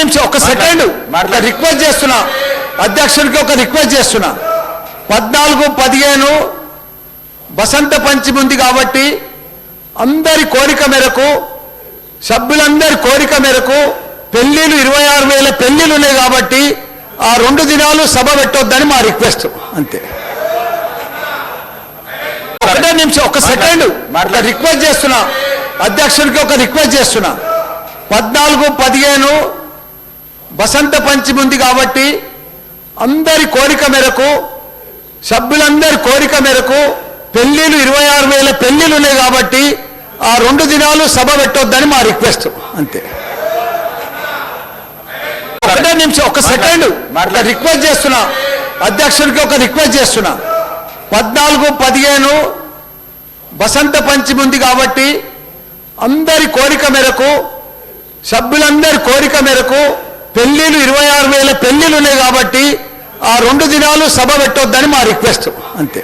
నిమిషం ఒక second request చేస్తున్నా, అధ్యక్షుడికి ఒక రిక్వెస్ట్ చేస్తున్నా. 14, 15 వసంత పంచమి ఉంది కాబట్టి అందరి కోరిక మేరకు, సభ్యులందరి కోరిక మేరకు పెళ్లిళ్ళు 26,000 పెళ్లిళ్ళు ఉన్నాయి కాబట్టి ఆ 2 దినాలు సభ పెట్టొద్దని మా రిక్వెస్ట్. అంతే. ఒకటే నిమిషం ఒక సెకండ్ రిక్వెస్ట్ చేస్తున్నా, అధ్యక్షుడికి ఒక రిక్వెస్ట్ చేస్తున్నా. 14, 15 వసంత పంచమి ఉంది కాబట్టి అందరి కోరిక మేరకు, సభ్యులందరి కోరిక మేరకు పెళ్లిళ్ళు 26,000 పెళ్లిళ్ళు ఉన్నాయి కాబట్టి ఆ 2 దినాలు సభ పెట్టొద్దని మా రిక్వెస్ట్. అంతే. ఒకటే నిమిషం ఒక సెకండ్ రిక్వెస్ట్ చేస్తున్నా, అధ్యక్షుడికి ఒక రిక్వెస్ట్ చేస్తున్నా. 14, 15 వసంత పంచమి ఉంది కాబట్టి అందరి కోరిక మేరకు, సభ్యులందరి కోరిక మేరకు పెళ్లిళ్ళు 26,000 పెళ్లిళ్ళు ఉన్నాయి కాబట్టి ఆ 2 దినాలు సభ పెట్టొద్దని మా రిక్వెస్ట్. అంతే.